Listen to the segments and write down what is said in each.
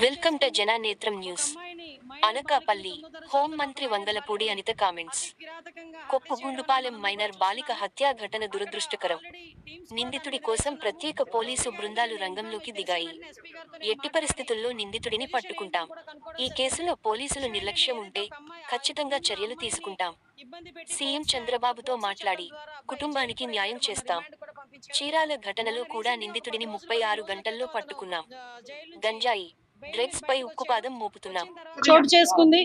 Welcome to Jananetram news. Anakapalli home మంత్రి Vangalapudi Anitha comments. Koppugundupalem minor బాలిక హత్యా ఘటన దురదృష్టకరం. నిందితుడి కోసం ప్రత్యేక పోలీసు బృందాలు రంగంలోకి దిగాయి. ఎట్టి పరిస్థితుల్లో నిందితుడిని పట్టుకుంటాం. ఈ కేసులో పోలీసులు నిర్లక్ష్యం ఉంటే ఖచ్చితంగా చర్యలు తీసుకుంటాం. సీఎం చంద్రబాబుతో మాట్లాడి కుటుంబానికి న్యాయం చేస్తాం. చీరాల ఘటనలో కూడా నిందితుడిని 36 గంటల్లో పట్టుకున్నాం. గంజాయి, డ్రగ్స్ పై ఉక్కుపాదం మోపుతున్నాం. చోటు చేసుకుంది.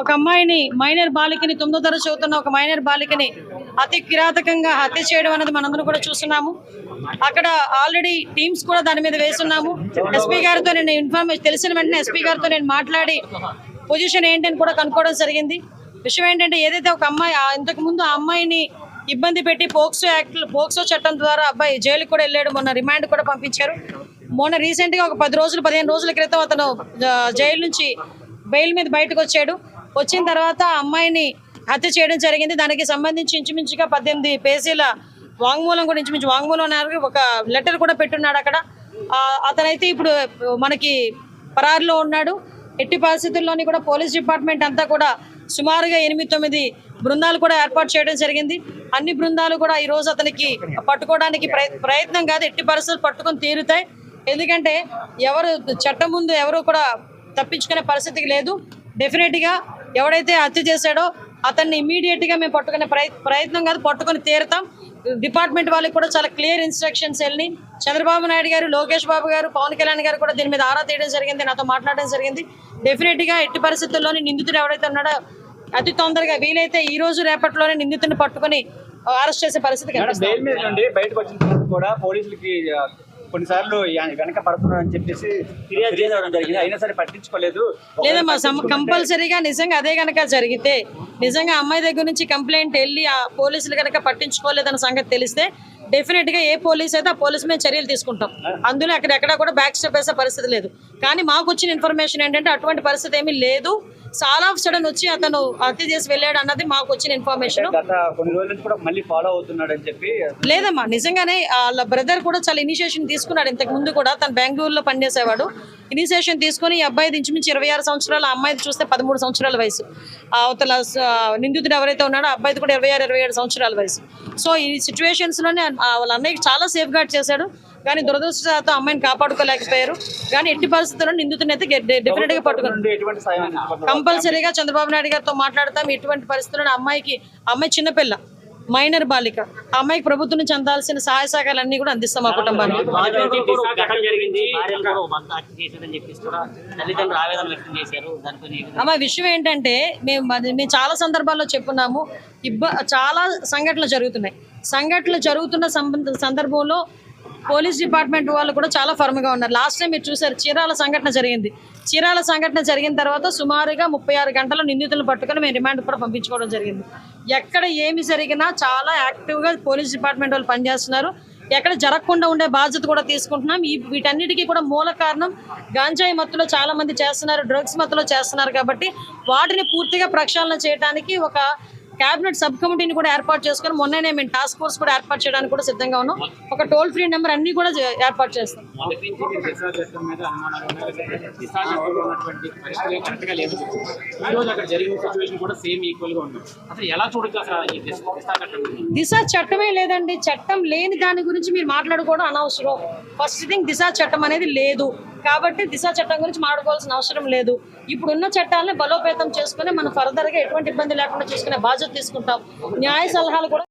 ఒక అమ్మాయిని, మైనర్ బాలికని, 9వ తరగతి చదువుతున్న ఒక మైనర్ బాలికని అతి కిరాతకంగా హత్య చేయడం అనేది మనందరం కూడా చూస్తున్నాము. అక్కడ ఆల్రెడీ టీమ్స్ కూడా దాని మీద వేస్తున్నాము. ఎస్పీ గారితో నేను ఇన్ఫర్మేషన్ తెలిసిన వెంటనే ఎస్పీ గారితో నేను మాట్లాడి పొజిషన్ ఏంటని కూడా కనుక్కోవడం జరిగింది. విషయం ఏంటంటే, ఏదైతే ఒక అమ్మాయి ఇంతకు ముందు ఆ అమ్మాయిని ఇబ్బంది పెట్టి పోక్సో చట్టం ద్వారా అబ్బాయి జైలుకి కూడా వెళ్ళాడు. మొన్న రిమాండ్ కూడా పంపించారు. మొన్న రీసెంట్ గా ఒక 15 రోజుల క్రితం అతను జైలు నుంచి బెయిల్ మీద బయటకు వచ్చాడు. వచ్చిన తర్వాత అమ్మాయిని హత్య చేయడం జరిగింది. దానికి సంబంధించి ఇంచుమించుగా 18 పేజీల వాంగ్మూలం కూడా వాంగ్మూలం ఒక లెటర్ కూడా పెట్టున్నాడు అక్కడ. అతనైతే ఇప్పుడు మనకి పరారులో ఉన్నాడు. ఎట్టి పరిస్థితుల్లోని కూడా పోలీస్ డిపార్ట్మెంట్ అంతా కూడా సుమారుగా 8-9 బృందాలు కూడా ఏర్పాటు చేయడం జరిగింది. అన్ని బృందాలు కూడా ఈ రోజు అతనికి పట్టుకోవడానికి ప్రయత్నం కాదు, ఎట్టి పరిస్థితులు పట్టుకొని తీరుతాయి. ఎందుకంటే ఎవరు చట్టం ముందు ఎవరు కూడా తప్పించుకునే పరిస్థితికి లేదు. డెఫినెట్ గా ఎవడైతే హత్య చేశాడో అతన్ని ఇమీడియట్ గా మేము పట్టుకునే ప్రయత్నం కాదు, పట్టుకొని తీరుతాం. డిపార్ట్మెంట్ వాళ్ళకి కూడా చాలా క్లియర్ ఇన్స్ట్రక్షన్స్ వెళ్ళి చంద్రబాబు నాయుడు గారు, లోకేష్ బాబు గారు, పవన్ కళ్యాణ్ గారు కూడా దీని మీద ఆరా తీయడం జరిగింది, నాతో మాట్లాడడం జరిగింది. డెఫినెట్ గా ఎట్టి పరిస్థితుల్లోని నిందితుడు ఎవరైతే ఉన్నాడో అతి తొందరగా వీలైతే ఈ రోజు రేపట్లోనే నిందితుడిని పట్టుకుని అరెస్ట్ చేసే పరిస్థితి కొన్నిసార్లు వెనక పడుతున్నారు అని చెప్పేసి ఫిర్యాదు చేయడం జరిగింది. అయినా సరే పట్టించుకోలేదు. లేదమ్మా, కంపల్సరీగా నిజంగా అదే కనుక జరిగితే, నిజంగా అమ్మాయి దగ్గర నుంచి కంప్లైంట్ వెళ్ళి ఆ పోలీసులు కనుక పట్టించుకోలేదన్న సంగతి తెలిస్తే డెఫినెట్ గా ఏ పోలీస్ అయితే ఆ పోలీస్ మీద చర్యలు తీసుకుంటాం. అందులో అక్కడెక్కడా కూడా బ్యాక్ స్టెప్ వేసే పరిస్థితి లేదు. కానీ మాకు వచ్చిన ఇన్ఫర్మేషన్ ఏంటంటే అటువంటి పరిస్థితి ఏమీ లేదు. చాలా ఆఫ్ సడన్ వచ్చి అతను హత్య చేసి వెళ్ళాడు అన్నది మాకు వచ్చిన ఇన్ఫర్మేషన్. లేదమ్మా, నిజంగానే వాళ్ళ బ్రదర్ కూడా చాలా ఇనిషియేషన్ తీసుకున్నాడు. ఇంతకు ముందు కూడా తను బెంగళూరులో పనిచేసేవాడు. ఇనిషియేషన్ తీసుకుని ఈ అబ్బాయి ఇంచుమించు 26 సంవత్సరాలు, ఆ అమ్మాయిది చూస్తే 13 సంవత్సరాల వయసు. అవతల నిందితుడు ఎవరైతే ఉన్నాడో అబ్బాయిది కూడా 26-27 సంవత్సరాల వయసు. సో ఈ సిచ్యువేషన్స్ లోనే వాళ్ళ అన్నయ్యకి చాలా సేఫ్ గార్డ్ చేశాడు. కానీ దురదృష్టంతో అమ్మాయిని కాపాడుకోలేకపోయారు. కానీ ఎట్టి పరిస్థితుల్లో నిందితుని అయితే డెఫినెట్ గా పట్టుకున్నాం. కంపల్సరీగా చంద్రబాబు నాయుడు గారితో మాట్లాడతాం. ఎటువంటి పరిస్థితుల్లో అమ్మాయి చిన్నపిల్ల, మైనర్ బాలిక, ఆ అమ్మాయికి ప్రభుత్వం నుంచి అందాల్సిన సహాయ సహకారాలన్నీ కూడా అందిస్తాం మా కుటుంబానికి. అమ్మ, విషయం ఏంటంటే మేము చాలా సందర్భాల్లో చెప్పున్నాము. చాలా సంఘటనలు జరుగుతున్న సందర్భంలో పోలీస్ డిపార్ట్మెంట్ వాళ్ళు కూడా చాలా ఫర్మ్ గా ఉన్నారు. లాస్ట్ టైం మీరు చూసారు, చీరాల సంఘటన జరిగిన తర్వాత సుమారుగా 36 గంటల నిందితులను పట్టుకొని మేము రిమాండ్ కూడా పంపించుకోవడం జరిగింది. ఎక్కడ ఏమి జరిగినా చాలా యాక్టివ్ గా పోలీస్ డిపార్ట్మెంట్ వాళ్ళు పనిచేస్తున్నారు. ఎక్కడ జరగకుండా ఉండే బాధ్యత కూడా తీసుకుంటున్నాం. వీటన్నిటికీ కూడా మూల కారణం గాంజాయి మత్తులో చాలా మంది చేస్తున్నారు, డ్రగ్స్ మత్తులో చేస్తున్నారు. కాబట్టి వాటిని పూర్తిగా ప్రక్షాళన చేయడానికి ఒక కేబినెట్ సబ్ కమిటీని కూడా ఏర్పాటు చేసుకుని మొన్ననే మేము టాస్క్ ఫోర్స్ కూడా ఏర్పాటు చేయడానికి కూడా సిద్ధంగా ఉన్నాం. ఒక టోల్ ఫ్రీ నెంబర్ అన్ని కూడా ఏర్పాటు చేస్తాం. దిశ చట్టమే లేదండి. చట్టం లేని దాని గురించి మీరు మాట్లాడుకోవడం అనవసరం. ఫస్ట్ థింగ్, దిశ చట్టం అనేది లేదు కాబట్టి దిశ చట్టం గురించి మాట్లాడుకోవాల్సిన అవసరం లేదు. ఇప్పుడున్న చట్టాలని బలోపేతం చేసుకుని మనం ఫర్దర్ గా ఎటువంటి ఇబ్బంది లేకుండా చూసుకునే బాధ్యత తీసుకుంటాం. న్యాయ సలహాలు కూడా